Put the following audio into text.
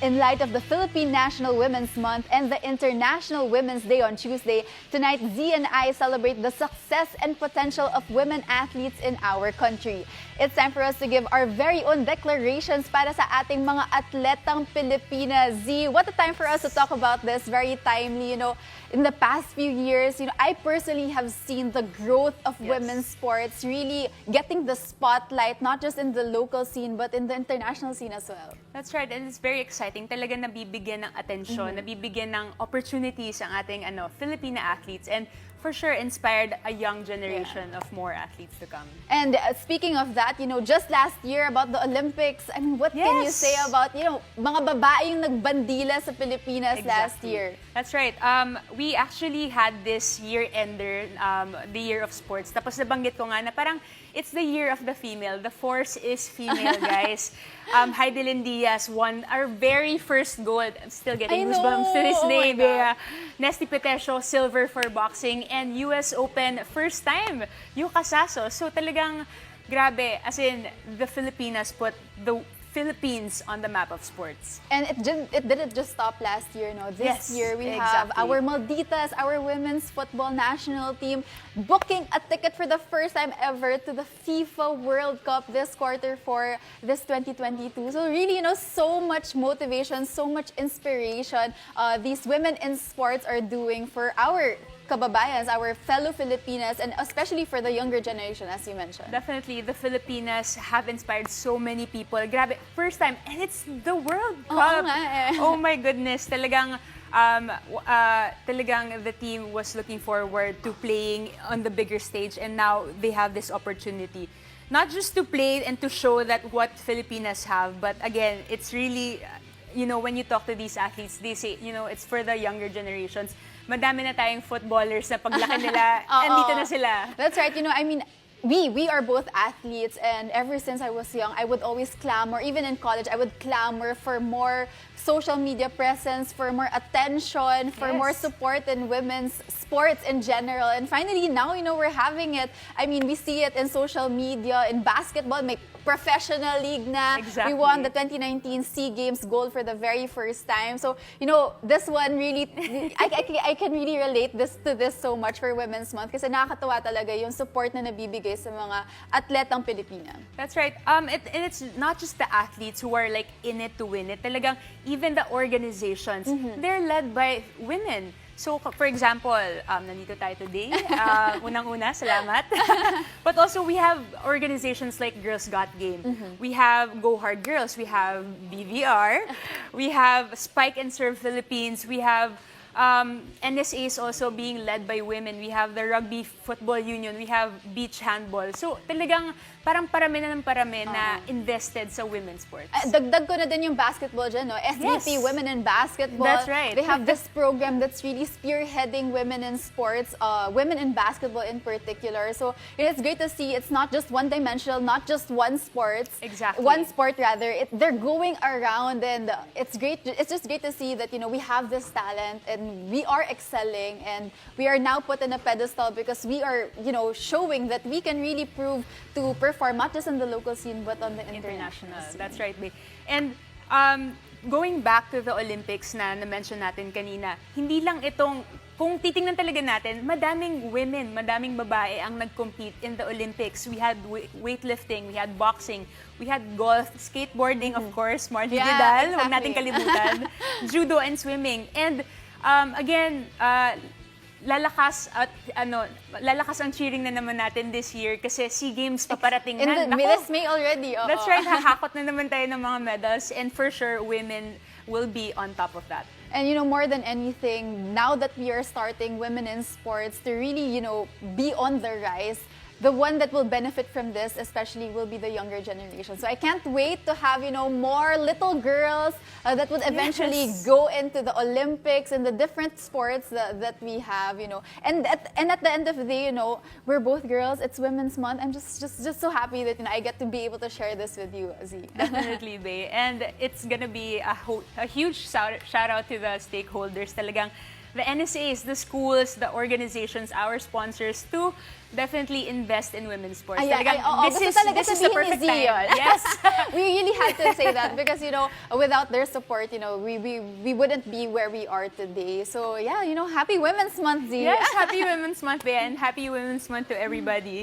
In light of the Philippine National Women's Month and the International Women's Day on Tuesday, tonight Dzi and I celebrate the success and potential of women athletes in our country. It's time for us to give our very own declarations para sa ating mga atletang Pilipinas. Dzi, what a time for us to talk about this. Very timely, in the past few years, I personally have seen the growth of women's sports really getting the spotlight, not just in the local scene, but in the international scene as well. That's right, and it's very exciting. Talaga nabibigyan ng atensyon, nabibigyan ng opportunities ang ating Filipina athletes, and for sure inspired a young generation of more athletes to come. And speaking of that, just last year about the Olympics, I mean, what can you say about, mga babaeng nagbandila sa Pilipinas last year? That's right. We actually had this year-ender, the year of sports. Tapos nabanggit ko nga na parang it's the year of the female. The force is female, guys. Heidelin Diaz won our very first gold. I'm still getting goosebumps to this day. Bea. Nesty Petesio, silver for boxing. And US Open, first time, Yuka Saso. So talagang grabe. As in, the Filipinas put the Philippines on the map of sports. And it didn't just stop last year, no? This year we have our Malditas, our women's football national team, booking a ticket for the first time ever to the FIFA World Cup this quarter for this 2022. So really, so much motivation, so much inspiration these women in sports are doing for our kababayans, our fellow Filipinas, and especially for the younger generation, as you mentioned. Definitely, the Filipinas have inspired so many people. Grabe, first time, and it's the World Cup. Oh my goodness, talagang the team was looking forward to playing on the bigger stage, and now they have this opportunity. Not just to play and to show that what Filipinas have, but again, it's really, when you talk to these athletes, they say, it's for the younger generations. Madami na tayong footballers na paglaki nila, andito na sila. That's right. I mean, we are both athletes, and ever since I was young, I would always clamor, even in college, I would clamor for more social media presence, for more attention, for more support in women's sports in general. And finally, now, we're having it. I mean, we see it in social media, in basketball, may professional league na. Exactly. We won the 2019 SEA Games gold for the very first time. So, this one really, I can really relate to this so much for Women's Month kasi nakakatuwa talaga yung support na nabibigay sa mga atletang Pilipina. That's right. And it's not just the athletes who are in it to win it. Talagang even the organizations, they're led by women. So, for example, nandito tayo today. Unang-una, salamat. But also, we have organizations like Girls Got Game. We have Go Hard Girls. We have BVR. We have Spike and Serve Philippines. We have NSA is also being led by women. We have the Rugby Football Union. We have Beach Handball. So, talagang parang parami na invested sa women's sports. Dagdag ko na din yung basketball dyan, no? SVP, Women in Basketball. That's right. They have this program that's really spearheading women in sports, women in basketball in particular. So it's great to see it's not just one-dimensional, not just one sports. Exactly. One sport, rather. They're going around, and it's great. It's just great to see that, we have this talent, and we are excelling, and we are now put in a pedestal because we are, showing that we can really prove to perform not just in the local scene but on the international scene. That's right, Bea. And going back to the Olympics na na-mention natin kanina, hindi lang itong, kung titingnan talaga natin, madaming women, madaming babae ang nag-compete in the Olympics. We had weightlifting, we had boxing, we had golf, skateboarding, of course, Margie Vidal, huwag natin kalimutan, judo and swimming. And again, lalakas ang cheering na naman natin this year kasi SEA Games paparating na. This May already. That's right, hahakot na naman tayo ng mga medals, and for sure, women will be on top of that. And more than anything, now that we are starting women in sports to really, be on the rise, the one that will benefit from this especially will be the younger generation. So I can't wait to have, more little girls that would eventually go into the Olympics and the different sports that we have, And at the end of the day, we're both girls. It's Women's Month. I'm just so happy that, I get to be able to share this with you, Dzi. Definitely, Bea. And it's gonna be a huge shout out to the stakeholders. Talagang the NSAs, the schools, the organizations, our sponsors to definitely invest in women's sports. This is the perfect time. Yes. We really had to say that because, without their support, we wouldn't be where we are today. So, yeah, happy Women's Month, Dzi. Yes, happy Women's Month, Bea, and happy Women's Month to everybody.